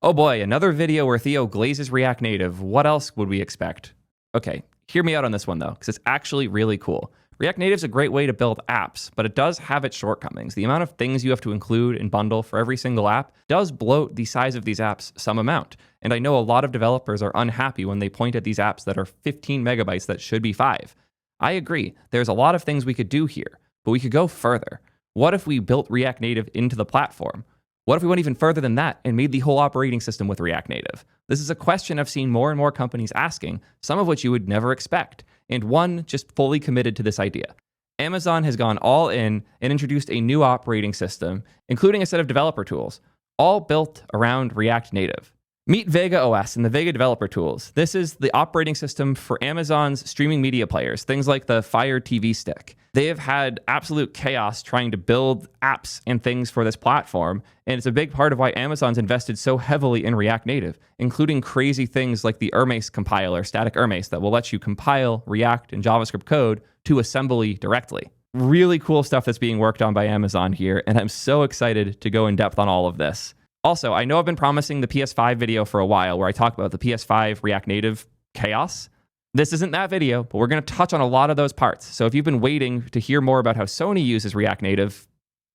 Oh boy, another video where Theo glazes React Native. What else would we expect? Okay, hear me out on this one though, because it's actually really cool. React Native is a great way to build apps, but it does have its shortcomings. The amount of things you have to include and bundle for every single app does bloat the size of these apps some amount. And I know a lot of developers are unhappy when they point at these apps that are 15 megabytes that should be 5. I agree, there's a lot of things we could do here, but we could go further. What if we built React Native into the platform? What if we went even further than that and made the whole operating system with React Native? This is a question I've seen more and more companies asking, some of which you would never expect, and one just fully committed to this idea. Amazon has gone all in and introduced a new operating system, including a set of developer tools, all built around React Native. Meet Vega OS and the Vega developer tools. This is the operating system for Amazon's streaming media players, things like the Fire TV stick. They have had absolute chaos trying to build apps and things for this platform, and it's a big part of why Amazon's invested so heavily in React Native, including crazy things like the Ermes compiler, static Ermes, that will let you compile React and JavaScript code to assembly directly. Really cool stuff that's being worked on by Amazon here, and I'm so excited to go in depth on all of this. Also, I know I've been promising the PS5 video for a while where I talk about the PS5 React Native chaos. This isn't that video, but we're going to touch on a lot of those parts. So if you've been waiting to hear more about how Sony uses React Native,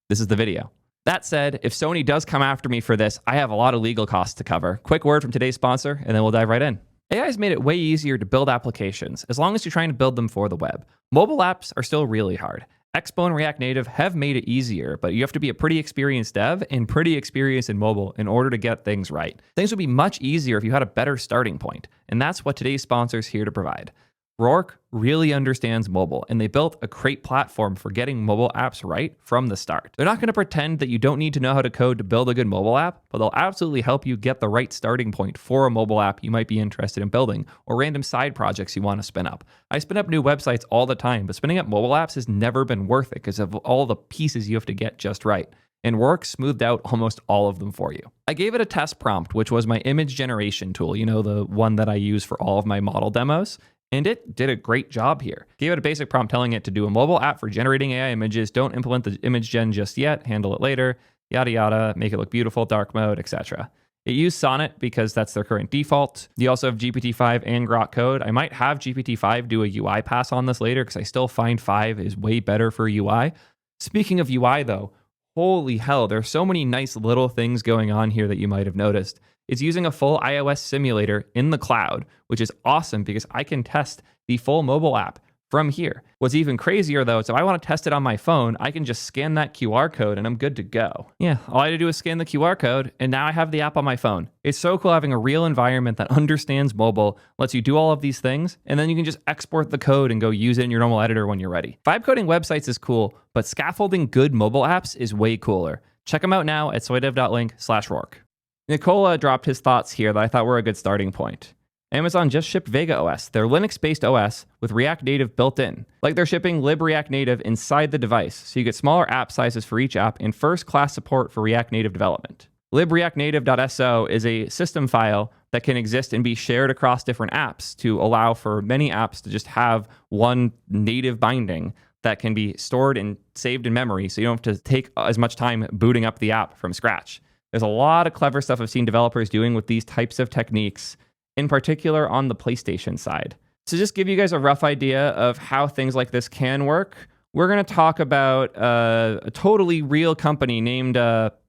this is the video. That said, if Sony does come after me for this, I have a lot of legal costs to cover. Quick word from today's sponsor, and then we'll dive right in. AI has made it way easier to build applications, as long as you're trying to build them for the web. Mobile apps are still really hard. Expo and React Native have made it easier, but you have to be a pretty experienced dev and pretty experienced in mobile in order to get things right. Things would be much easier if you had a better starting point, and that's what today's sponsor is here to provide. Rourke really understands mobile, and they built a great platform for getting mobile apps right from the start. They're not going to pretend that you don't need to know how to code to build a good mobile app, but they'll absolutely help you get the right starting point for a mobile app you might be interested in building, or random side projects you want to spin up. I spin up new websites all the time, but spinning up mobile apps has never been worth it because of all the pieces you have to get just right. And Rourke smoothed out almost all of them for you. I gave it a test prompt, which was my image generation tool, the one that I use for all of my model demos. And it did a great job here. Gave it a basic prompt telling it to do a mobile app for generating AI images. Don't implement the image gen just yet. Handle it later. Yada, yada. Make it look beautiful, dark mode, etc. It used Sonnet because that's their current default. You also have GPT-5 and Grok Code. I might have GPT-5 do a UI pass on this later because I still find 5 is way better for UI. Speaking of UI though, holy hell, there's so many nice little things going on here that you might have noticed. It's using a full iOS simulator in the cloud, which is awesome because I can test the full mobile app from here. What's even crazier though, is if I want to test it on my phone, I can just scan that QR code and I'm good to go. Yeah, all I had to do is scan the QR code and now I have the app on my phone. It's so cool having a real environment that understands mobile, lets you do all of these things, and then you can just export the code and go use it in your normal editor when you're ready. Vibe coding websites is cool, but scaffolding good mobile apps is way cooler. Check them out now at soydev.link/Rourke. Nicola dropped his thoughts here that I thought were a good starting point. Amazon just shipped Vega OS, their Linux-based OS with React Native built in. Like they're shipping libReact Native inside the device, so you get smaller app sizes for each app and first-class support for React Native development. libreactnative.so is a system file that can exist and be shared across different apps to allow for many apps to just have one native binding that can be stored and saved in memory, so you don't have to take as much time booting up the app from scratch. There's a lot of clever stuff I've seen developers doing with these types of techniques, in particular on the PlayStation side. To just give you guys a rough idea of how things like this can work, we're going to talk about a totally real company named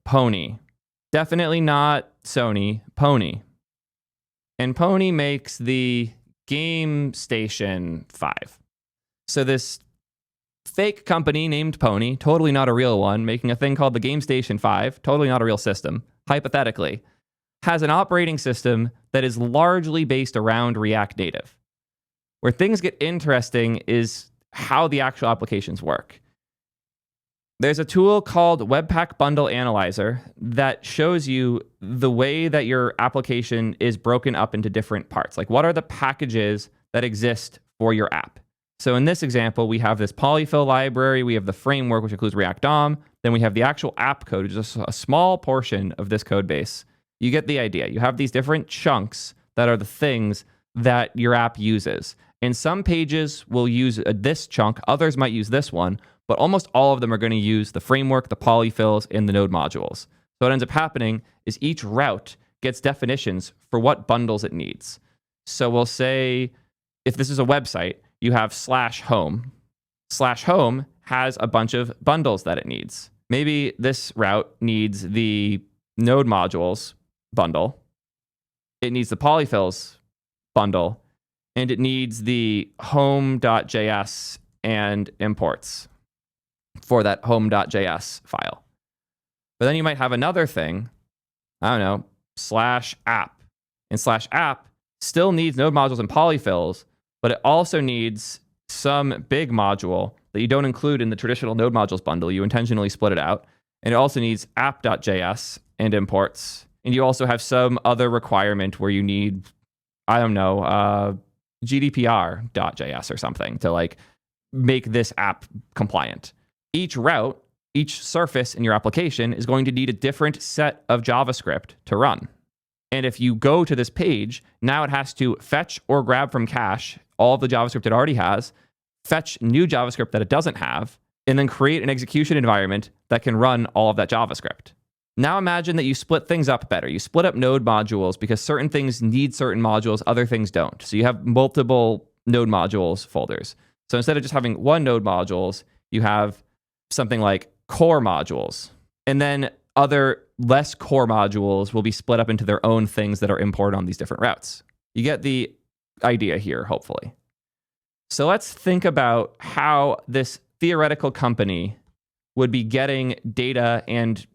Pony. Definitely not Sony, Pony. And Pony makes the Game Station 5. So this fake company named Pony, totally not a real one, making a thing called the Game Station 5, totally not a real system, hypothetically, has an operating system that is largely based around React Native. Where things get interesting is how the actual applications work. There's a tool called Webpack Bundle Analyzer that shows you the way that your application is broken up into different parts. Like, what are the packages that exist for your app? So in this example, we have this polyfill library, we have the framework, which includes React DOM, then we have the actual app code, which is a small portion of this code base. You get the idea. You have these different chunks that are the things that your app uses. And some pages will use this chunk, others might use this one, but almost all of them are going to use the framework, the polyfills, and the node modules. So what ends up happening is each route gets definitions for what bundles it needs. So we'll say if this is a website, you have /home. /home has a bunch of bundles that it needs. Maybe this route needs the node modules bundle. It needs the polyfills bundle, and it needs the home.js and imports for that home.js file. But then you might have another thing, I don't know, /app. And /app still needs node modules and polyfills, but it also needs some big module that you don't include in the traditional node modules bundle. You intentionally split it out. And it also needs app.js and imports. And you also have some other requirement where you need, I don't know, GDPR.js or something to like make this app compliant. Each route, each surface in your application is going to need a different set of JavaScript to run. And if you go to this page, now it has to fetch or grab from cache all of the JavaScript it already has, fetch new JavaScript that it doesn't have, and then create an execution environment that can run all of that JavaScript. Now imagine that you split things up better. You split up node modules because certain things need certain modules, other things don't. So you have multiple node modules folders. So instead of just having one node modules, you have something like core modules. And then other less core modules will be split up into their own things that are imported on these different routes. You get the idea here, hopefully. So let's think about how this theoretical company would be getting data and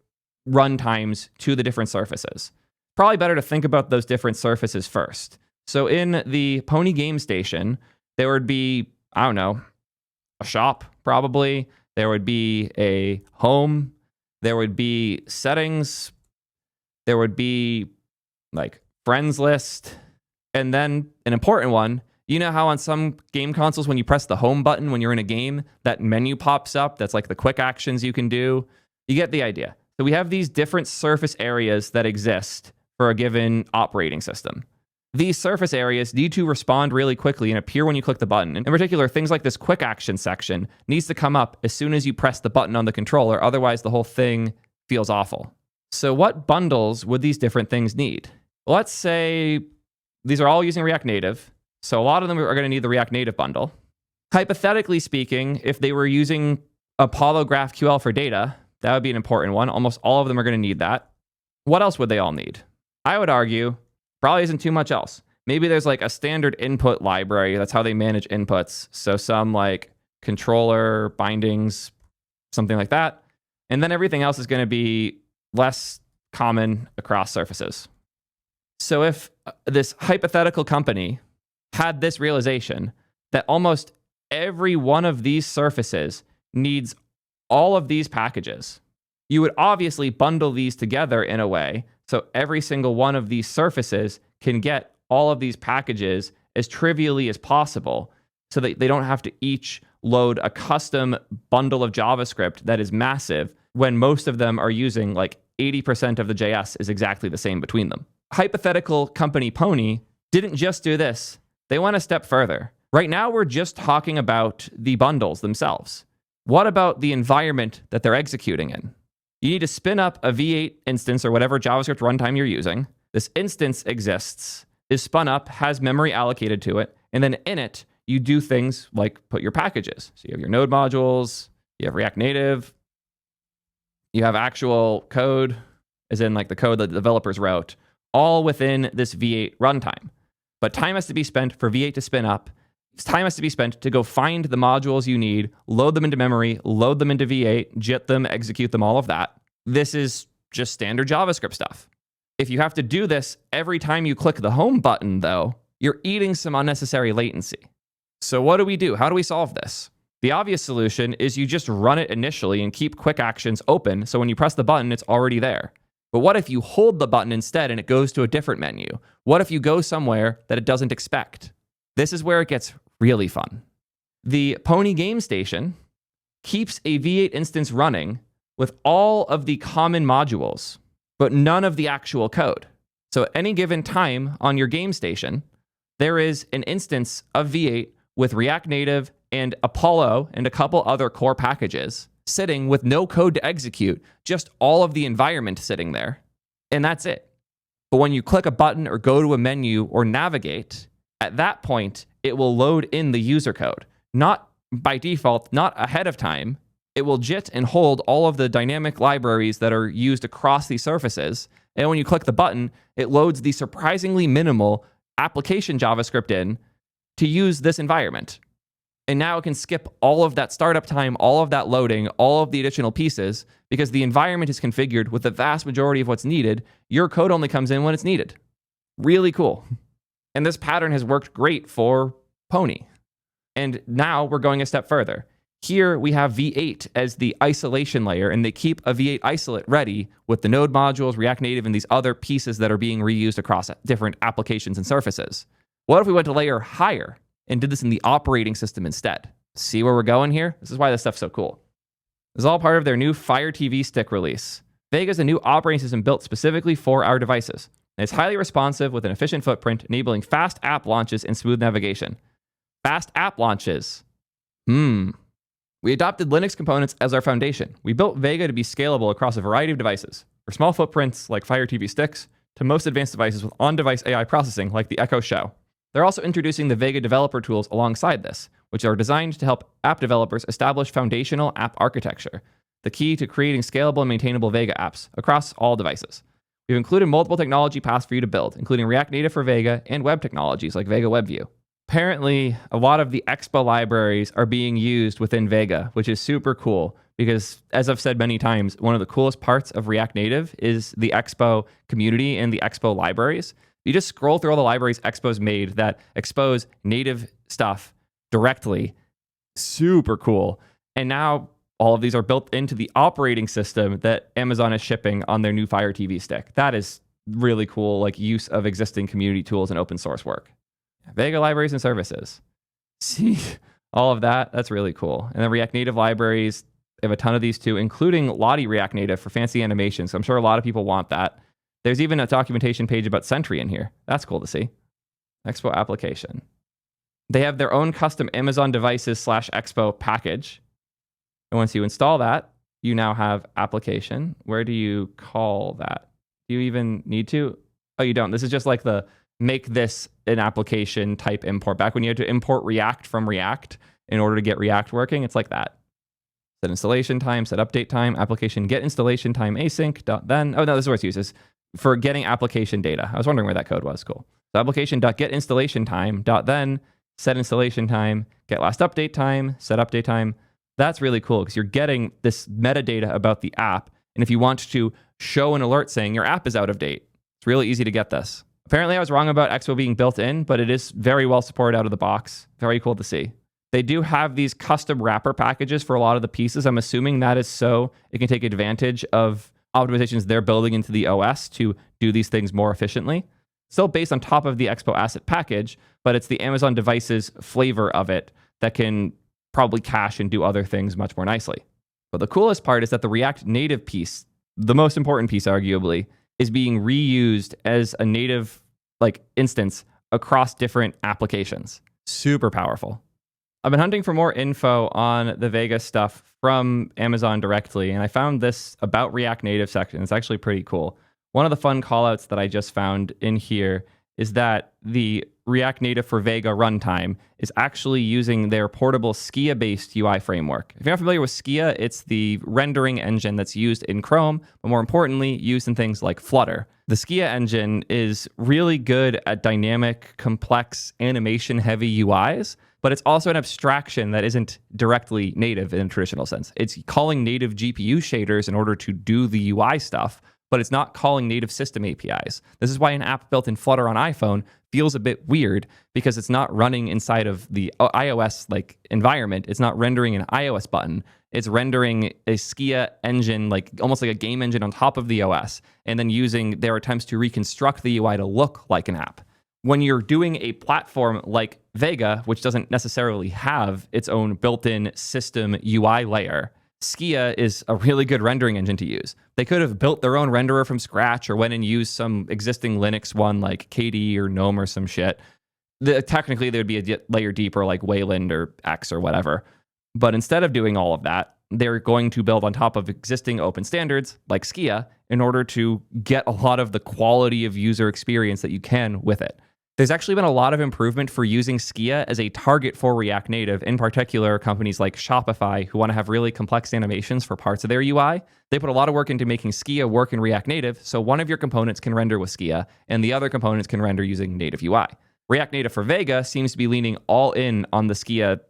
runtimes to the different surfaces. Probably better to think about those different surfaces first. So in the Pony Game Station, there would be, I don't know, a shop probably. There would be a home. There would be settings. There would be like friends list. And then an important one, you know how on some game consoles, when you press the home button when you're in a game, that menu pops up. That's like the quick actions you can do. You get the idea. So we have these different surface areas that exist for a given operating system. These surface areas need to respond really quickly and appear when you click the button. In particular, things like this quick action section needs to come up as soon as you press the button on the controller. Otherwise, the whole thing feels awful. So what bundles would these different things need? Well, let's say these are all using React Native. So a lot of them are going to need the React Native bundle. Hypothetically speaking, if they were using Apollo GraphQL for data, that would be an important one. Almost all of them are going to need that. What else would they all need? I would argue probably isn't too much else. Maybe there's like a standard input library. That's how they manage inputs. So some like controller bindings, something like that. And then everything else is going to be less common across surfaces. So if this hypothetical company had this realization that almost every one of these surfaces needs all of these packages, you would obviously bundle these together in a way so every single one of these surfaces can get all of these packages as trivially as possible so that they don't have to each load a custom bundle of JavaScript that is massive when most of them are using like 80% of the JS is exactly the same between them. Hypothetical company Pony didn't just do this. They went a step further. Right now, we're just talking about the bundles themselves. What about the environment that they're executing in? You need to spin up a V8 instance or whatever JavaScript runtime you're using. This instance exists, is spun up, has memory allocated to it, and then in it, you do things like put your packages. So you have your node modules, you have React Native, you have actual code, as in like the code that the developers wrote, all within this V8 runtime. But time has to be spent for V8 to spin up. Time has to be spent to go find the modules you need, load them into memory, load them into V8, JIT them, execute them, all of that. This is just standard JavaScript stuff. If you have to do this every time you click the home button, though, you're eating some unnecessary latency. So what do we do? How do we solve this? The obvious solution is you just run it initially and keep quick actions open, so when you press the button, it's already there. But what if you hold the button instead and it goes to a different menu? What if you go somewhere that it doesn't expect? This is where it gets really fun. The Pony Game Station keeps a V8 instance running with all of the common modules, but none of the actual code. So at any given time on your game station, there is an instance of V8 with React Native and Apollo and a couple other core packages sitting with no code to execute, just all of the environment sitting there. And that's it. But when you click a button or go to a menu or navigate, at that point, it will load in the user code. Not by default, not ahead of time. It will JIT and hold all of the dynamic libraries that are used across these surfaces. And when you click the button, it loads the surprisingly minimal application JavaScript in to use this environment. And now it can skip all of that startup time, all of that loading, all of the additional pieces, because the environment is configured with the vast majority of what's needed. Your code only comes in when it's needed. Really cool. And this pattern has worked great for Pony. And now we're going a step further. Here we have V8 as the isolation layer, and they keep a V8 isolate ready with the node modules, React Native, and these other pieces that are being reused across different applications and surfaces. What if we went a layer higher and did this in the operating system instead? See where we're going here? This is why this stuff's so cool. This is all part of their new Fire TV Stick release. Vega is a new operating system built specifically for our devices. And it's highly responsive with an efficient footprint, enabling fast app launches and smooth navigation. Fast app launches. We adopted Linux components as our foundation. We built Vega to be scalable across a variety of devices, for small footprints like Fire TV sticks to most advanced devices with on-device AI processing like the Echo Show. They're also introducing the Vega developer tools alongside this, which are designed to help app developers establish foundational app architecture, the key to creating scalable and maintainable Vega apps across all devices. We've included multiple technology paths for you to build, including React Native for Vega and web technologies like Vega WebView. Apparently, a lot of the Expo libraries are being used within Vega, which is super cool because, as I've said many times, one of the coolest parts of React Native is the Expo community and the Expo libraries. You just scroll through all the libraries Expo's made that expose native stuff directly. Super cool. And now all of these are built into the operating system that Amazon is shipping on their new Fire TV stick. That is really cool, like use of existing community tools and open source work. Vega libraries and services. See all of that? That's really cool. And then React Native libraries, they have a ton of these too, including Lottie React Native for fancy animations. So I'm sure a lot of people want that. There's even a documentation page about Sentry in here. That's cool to see. Expo application. They have their own custom Amazon devices /Expo package. And once you install that, you now have application. Where do you call that? Do you even need to? Oh, you don't. This is just like the make this an application type import. Back when you had to import React from React in order to get React working, it's like that. Set installation time, set update time, application get installation time async. Then, oh no, this is where it's used. Is for getting application data. I was wondering where that code was. Cool. So application.get installation time. Then set installation time, get last update time, set update time. That's really cool because you're getting this metadata about the app. And if you want to show an alert saying your app is out of date, it's really easy to get this. Apparently I was wrong about Expo being built in, but it is very well supported out of the box. Very cool to see. They do have these custom wrapper packages for a lot of the pieces. I'm assuming that is so it can take advantage of optimizations they're building into the OS to do these things more efficiently. Still based on top of the Expo asset package, but it's the Amazon devices flavor of it that can probably cache and do other things much more nicely. But the coolest part is that the React Native piece, the most important piece arguably, is being reused as a native instance across different applications. Super powerful. I've been hunting for more info on the Vega stuff from Amazon directly, and I found this about React Native section. It's actually pretty cool. One of the fun callouts that I just found in here is that the React Native for Vega runtime is actually using their portable Skia-based UI framework. If you're not familiar with Skia, it's the rendering engine that's used in Chrome, but more importantly, used in things like Flutter. The Skia engine is really good at dynamic, complex, animation-heavy UIs, but it's also an abstraction that isn't directly native in a traditional sense. It's calling native GPU shaders in order to do the UI stuff, but it's not calling native system APIs. This is why an app built in Flutter on iPhone feels a bit weird because it's not running inside of the iOS environment. It's not rendering an iOS button. It's rendering a Skia engine, almost like a game engine on top of the OS, and then using their attempts to reconstruct the UI to look like an app. When you're doing a platform like Vega, which doesn't necessarily have its own built-in system UI layer, Skia is a really good rendering engine to use. They could have built their own renderer from scratch or went and used some existing Linux one like KDE or GNOME or some shit. Technically, there would be a layer deeper like Wayland or X or whatever. But instead of doing all of that, they're going to build on top of existing open standards like Skia in order to get a lot of the quality of user experience that you can with it. There's actually been a lot of improvement for using Skia as a target for React Native, in particular companies like Shopify who want to have really complex animations for parts of their UI. They put a lot of work into making Skia work in React Native, so one of your components can render with Skia and the other components can render using native UI. React Native for Vega seems to be leaning all in on the Skia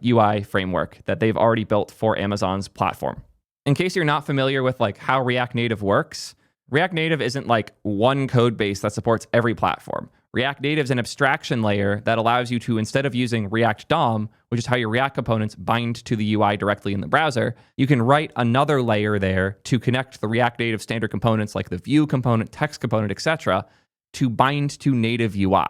UI framework that they've already built for Amazon's platform. In case you're not familiar with how React Native works, React Native isn't one code base that supports every platform. React Native is an abstraction layer that allows you to, instead of using React DOM, which is how your React components bind to the UI directly in the browser, you can write another layer there to connect the React Native standard components like the view component, text component, etc., to bind to native UI.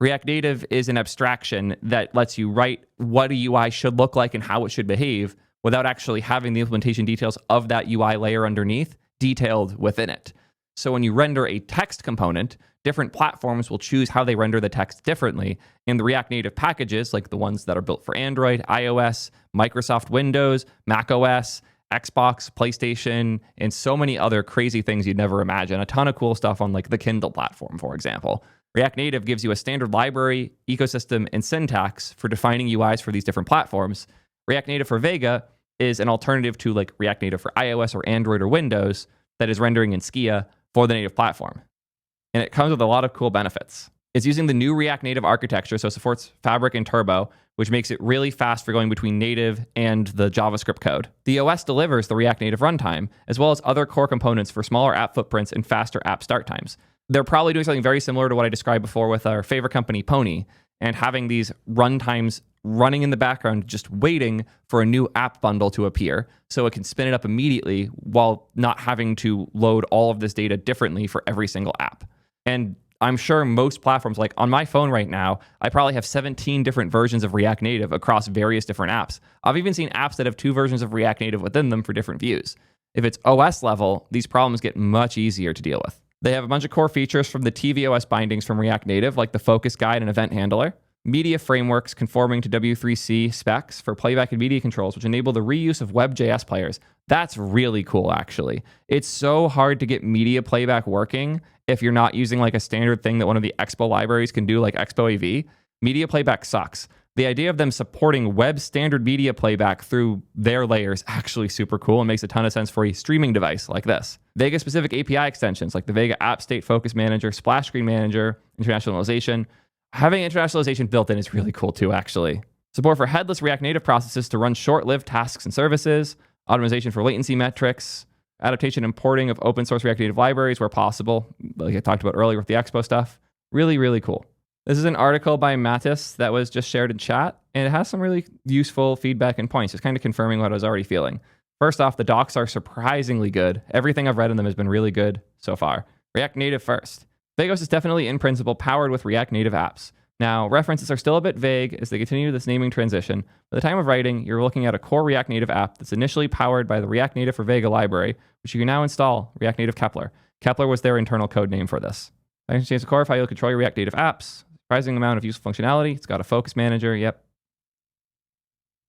React Native is an abstraction that lets you write what a UI should look like and how it should behave without actually having the implementation details of that UI layer underneath detailed within it. So when you render a text component, different platforms will choose how they render the text differently. And the React Native packages, like the ones that are built for Android, iOS, Microsoft Windows, Mac OS, Xbox, PlayStation, and so many other crazy things you'd never imagine. A ton of cool stuff on the Kindle platform, for example. React Native gives you a standard library, ecosystem, and syntax for defining UIs for these different platforms. React Native for Vega is an alternative to React Native for iOS or Android or Windows that is rendering in Skia for the native platform. And it comes with a lot of cool benefits. It's using the new React Native architecture, so it supports Fabric and Turbo, which makes it really fast for going between native and the JavaScript code. The OS delivers the React Native runtime, as well as other core components for smaller app footprints and faster app start times. They're probably doing something very similar to what I described before with our favorite company, Pony, and having these runtimes running in the background, just waiting for a new app bundle to appear so it can spin it up immediately while not having to load all of this data differently for every single app. And I'm sure most platforms, on my phone right now, I probably have 17 different versions of React Native across various different apps. I've even seen apps that have 2 versions of React Native within them for different views. If it's OS level, these problems get much easier to deal with. They have a bunch of core features from the tvOS bindings from React Native, like the focus guide and event handler. Media frameworks conforming to W3C specs for playback and media controls, which enable the reuse of WebJS players. That's really cool, actually. It's so hard to get media playback working if you're not using a standard thing that one of the Expo libraries can do, like Expo AV. Media playback sucks. The idea of them supporting web standard media playback through their layers is actually super cool and makes a ton of sense for a streaming device like this. Vega-specific API extensions like the Vega App State Focus Manager, Splash Screen Manager, internationalization. Having internationalization built in is really cool too, actually. Support for headless React Native processes to run short-lived tasks and services, optimization for latency metrics, adaptation and porting of open source React Native libraries where possible, like I talked about earlier with the Expo stuff. Really, really cool. This is an article by Mattis that was just shared in chat, and it has some really useful feedback and points, just kind of confirming what I was already feeling. First off, the docs are surprisingly good. Everything I've read in them has been really good so far. React Native first. Vegos is definitely, in principle, powered with React Native apps. Now, references are still a bit vague as they continue this naming transition. By the time of writing, you're looking at a core React Native app that's initially powered by the React Native for Vega library, which you can now install, React Native Kepler. Kepler was their internal code name for this. I can change the core file, you'll control your React Native apps. Surprising amount of useful functionality. It's got a focus manager, yep.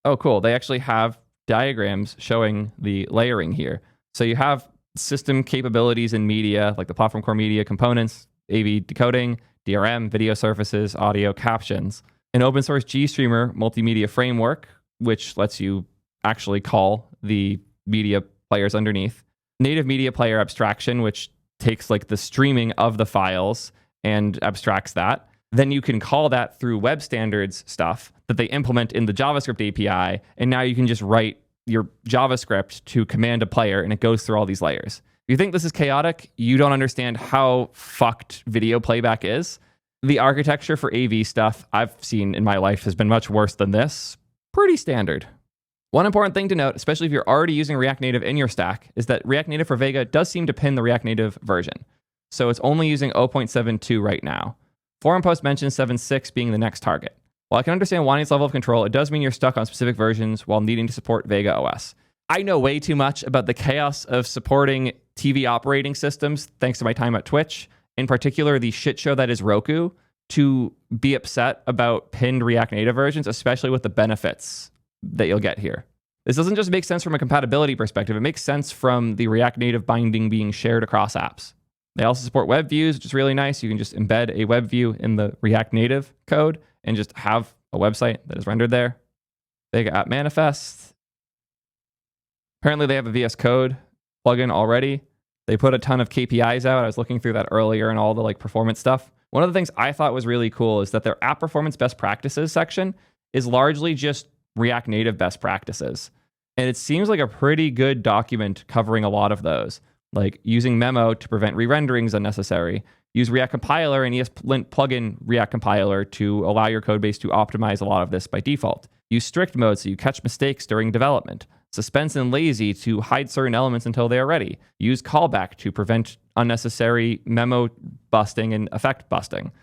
Oh, cool. They actually have diagrams showing the layering here. So you have system capabilities in media, like the platform core media components, AV decoding, DRM, video surfaces, audio captions, an open source GStreamer multimedia framework, which lets you actually call the media players underneath, native media player abstraction, which takes the streaming of the files and abstracts that. Then you can call that through web standards stuff that they implement in the JavaScript API, and now you can just write your JavaScript to command a player, and it goes through all these layers. If you think this is chaotic, you don't understand how fucked video playback is. The architecture for AV stuff I've seen in my life has been much worse than this. Pretty standard. One important thing to note, especially if you're already using React Native in your stack, is that React Native for Vega does seem to pin the React Native version. So it's only using 0.72 right now. Forum post mentions 7.6 being the next target. While I can understand wanting this level of control, it does mean you're stuck on specific versions while needing to support Vega OS. I know way too much about the chaos of supporting TV operating systems, thanks to my time at Twitch, in particular the shit show that is Roku, to be upset about pinned React Native versions, especially with the benefits that you'll get here. This doesn't just make sense from a compatibility perspective. It makes sense from the React Native binding being shared across apps. They also support web views, which is really nice. You can just embed a web view in the React Native code and just have a website that is rendered there. Vega app manifest. Apparently they have a VS Code plugin already. They put a ton of KPIs out. I was looking through that earlier and all the like performance stuff. One of the things I thought was really cool is that their app performance best practices section is largely just React Native best practices. And it seems like a pretty good document covering a lot of those, like using Memo to prevent re-renderings unnecessary, use React Compiler and ESLint plugin React Compiler to allow your code base to optimize a lot of this by default. Use strict mode so you catch mistakes during development. Suspense and lazy to hide certain elements until they are ready. Use callback to prevent unnecessary memo busting and effect busting.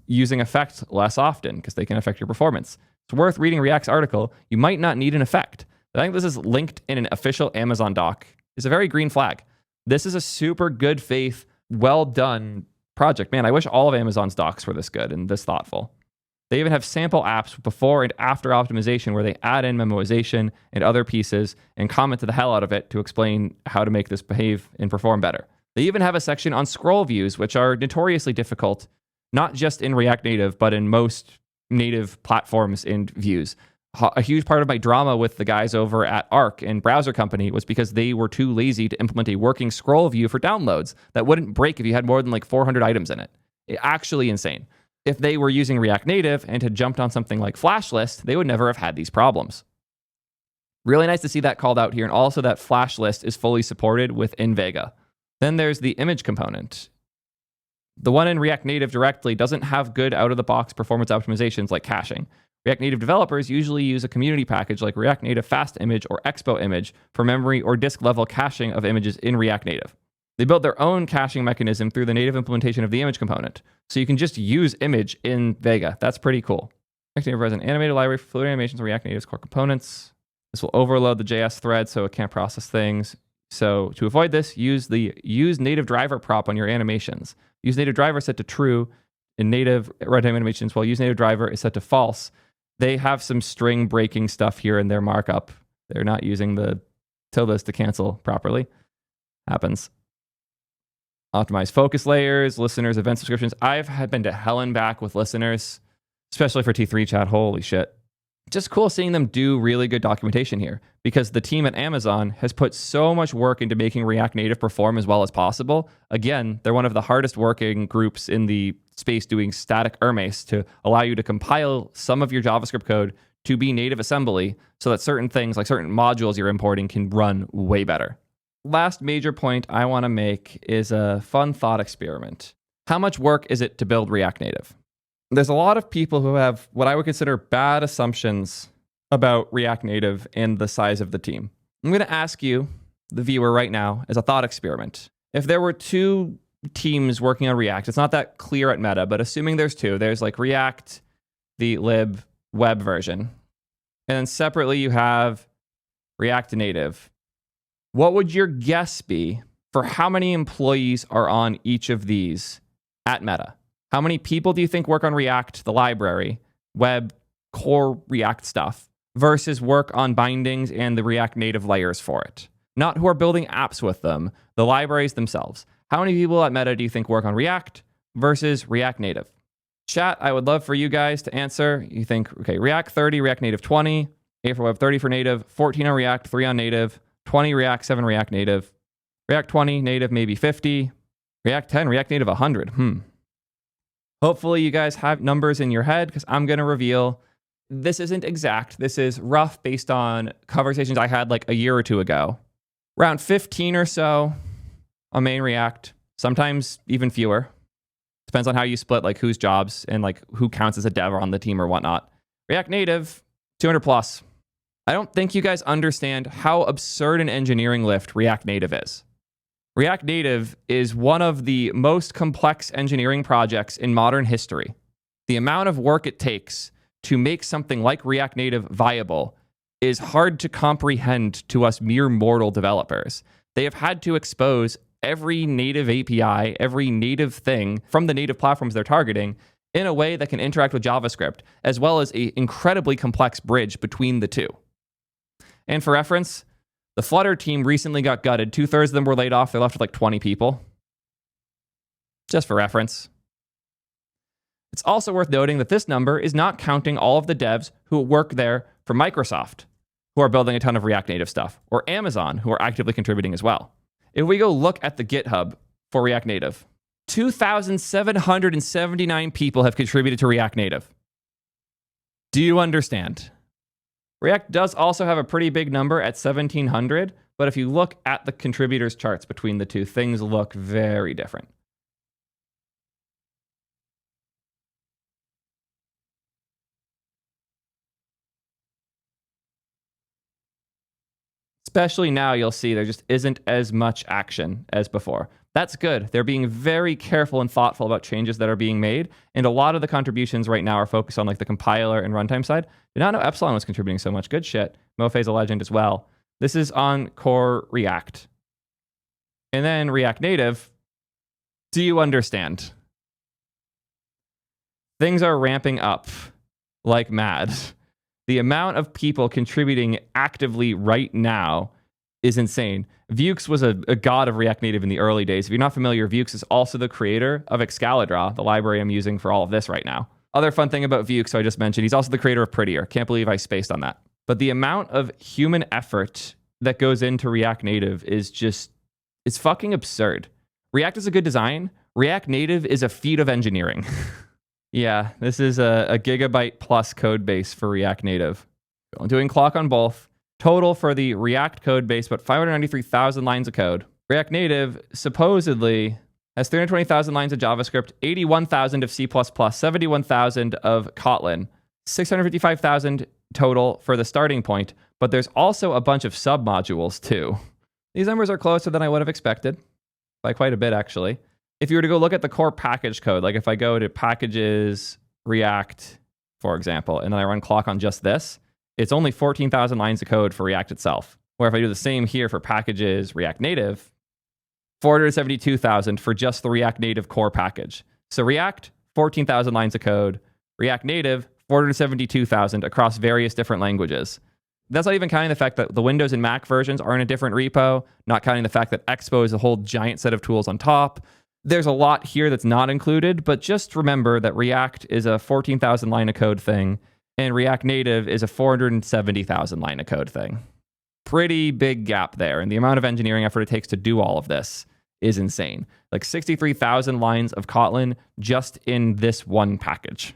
Using effect less often because they can affect your performance. It's worth reading React's article. You might not need an effect. I think this is linked in an official Amazon doc. It's a very green flag. This is a super good faith, well done project. Man, I wish all of Amazon's docs were this good and this thoughtful. They even have sample apps before and after optimization where they add in memoization and other pieces and comment the hell out of it to explain how to make this behave and perform better. They even have a section on scroll views, which are notoriously difficult, not just in React Native, but in most native platforms and views. A huge part of my drama with the guys over at Arc and Browser Company was because they were too lazy to implement a working scroll view for downloads that wouldn't break if you had more than like 400 items in it. Actually insane. If they were using React Native and had jumped on something like Flash List, they would never have had these problems. Really nice to see that called out here, and also that Flash List is fully supported within Vega. Then there's the image component. The one in React Native directly doesn't have good out-of-the-box performance optimizations like caching. React Native developers usually use a community package like React Native Fast Image or Expo Image for memory or disk level caching of images in React Native. They built their own caching mechanism through the native implementation of the image component. So you can just use image in Vega. That's pretty cool. React Native has an animated library for fluid animations and React Native's core components. This will overload the JS thread so it can't process things. So to avoid this, use the use native driver prop on your animations. Use native driver set to true in native runtime animations, while use native driver is set to false. They have some string breaking stuff here in their markup. They're not using the tildes to cancel properly. Happens. Optimize focus layers, listeners, event subscriptions. I've been to hell and back with listeners, especially for T3 chat. Holy shit. Just cool seeing them do really good documentation here, because the team at Amazon has put so much work into making React Native perform as well as possible. Again, they're one of the hardest working groups in the space doing static Hermes to allow you to compile some of your JavaScript code to be native assembly so that certain things, like certain modules you're importing, can run way better. Last major point I want to make is a fun thought experiment. How much work is it to build React Native? There's a lot of people who have what I would consider bad assumptions about React Native and the size of the team. I'm going to ask you, the viewer right now, as a thought experiment. If there were two teams working on React, it's not that clear at Meta, but assuming there's two, there's like React, the lib web version, and then separately you have React Native. What would your guess be for how many employees are on each of these at Meta? How many people do you think work on React, the library, web, core React stuff, versus work on bindings and the React Native layers for it? Not who are building apps with them, the libraries themselves. How many people at Meta do you think work on React versus React Native? Chat, I would love for you guys to answer. You think, okay, React 30, React Native 20, 8 for web, 30 for native, 14 on React, 3 on native, 20 React, 7 React Native, React 20, native maybe 50, React 10, React Native 100. Hopefully you guys have numbers in your head, because I'm going to reveal this isn't exact. This is rough based on conversations I had like a year or two ago. Around 15 or so on main React, sometimes even fewer. Depends on how you split like whose jobs and like who counts as a dev on the team or whatnot. React Native, 200 plus. I don't think you guys understand how absurd an engineering lift React Native is. React Native is one of the most complex engineering projects in modern history. The amount of work it takes to make something like React Native viable is hard to comprehend to us mere mortal developers. They have had to expose every native API, every native thing from the native platforms they're targeting in a way that can interact with JavaScript, as well as an incredibly complex bridge between the two. And for reference, the Flutter team recently got gutted. 2/3 of them were laid off. They're left with like 20 people. Just for reference. It's also worth noting that this number is not counting all of the devs who work there for Microsoft, who are building a ton of React Native stuff, or Amazon, who are actively contributing as well. If we go look at the GitHub for React Native, 2,779 people have contributed to React Native. Do you understand? React does also have a pretty big number at 1,700, but if you look at the contributors charts between the two, things look very different. Especially now, you'll see there just isn't as much action as before. That's good. They're being very careful and thoughtful about changes that are being made. And a lot of the contributions right now are focused on like the compiler and runtime side. Did not know Epsilon was contributing so much. Good shit. Mofe's a legend as well. This is on core React. And then React Native. Do you understand? Things are ramping up like mad. The amount of people contributing actively right now is insane. Vuex was a god of React Native in the early days. If you're not familiar, Vuex is also the creator of Excalidraw, the library I'm using for all of this right now. Other fun thing about Vuex, so I just mentioned, he's also the creator of Prettier. Can't believe I spaced on that. But the amount of human effort that goes into React Native is just, it's fucking absurd. React is a good design. React Native is a feat of engineering. Yeah, this is a gigabyte plus code base for React Native. I'm doing clock on both. Total for the React code base, about 593,000 lines of code. React Native supposedly has 320,000 lines of JavaScript, 81,000 of C++, 71,000 of Kotlin, 655,000 total for the starting point, but there's also a bunch of submodules too. These numbers are closer than I would have expected, by quite a bit actually. If you were to go look at the core package code, like if I go to packages, React, for example, and then I run clock on just this, it's only 14,000 lines of code for React itself. Where if I do the same here for packages, React Native, 472,000 for just the React Native core package. So React, 14,000 lines of code. React Native, 472,000 across various different languages. That's not even counting the fact that the Windows and Mac versions are in a different repo, not counting the fact that Expo is a whole giant set of tools on top. There's a lot here that's not included, but just remember that React is a 14,000 line of code thing, and React Native is a 470,000 line of code thing. Pretty big gap there, and the amount of engineering effort it takes to do all of this is insane. Like 63,000 lines of Kotlin just in this one package.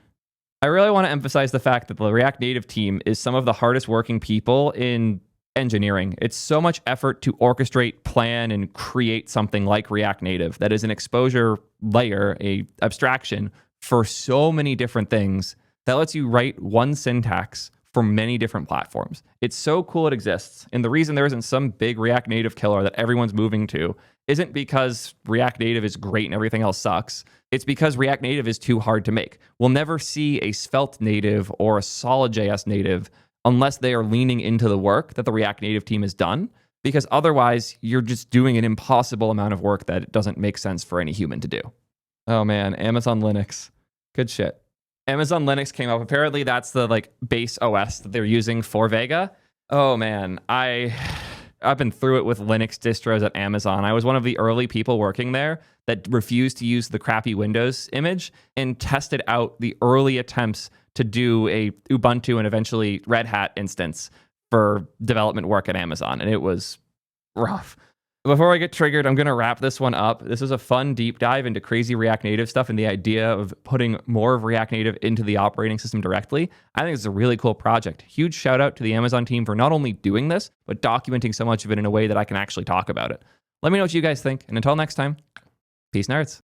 I really want to emphasize the fact that the React Native team is some of the hardest working people in engineering. It's so much effort to orchestrate, plan, and create something like React Native that is an exposure layer, a abstraction for so many different things that lets you write one syntax for many different platforms. It's so cool it exists. And the reason there isn't some big React Native killer that everyone's moving to isn't because React Native is great and everything else sucks. It's because React Native is too hard to make. We'll never see a Svelte native or a Solid.js native unless they are leaning into the work that the React Native team has done, because otherwise you're just doing an impossible amount of work that it doesn't make sense for any human to do. Oh man, Amazon Linux. Good shit. Amazon Linux came up. Apparently that's the like base OS that they're using for Vega. Oh man, I've been through it with Linux distros at Amazon. I was one of the early people working there that refused to use the crappy Windows image and tested out the early attempts to do a Ubuntu and eventually Red Hat instance for development work at Amazon. And it was rough. Before I get triggered, I'm going to wrap this one up. This is a fun deep dive into crazy React Native stuff and the idea of putting more of React Native into the operating system directly. I think it's a really cool project. Huge shout out to the Amazon team for not only doing this, but documenting so much of it in a way that I can actually talk about it. Let me know what you guys think. And until next time, peace nerds.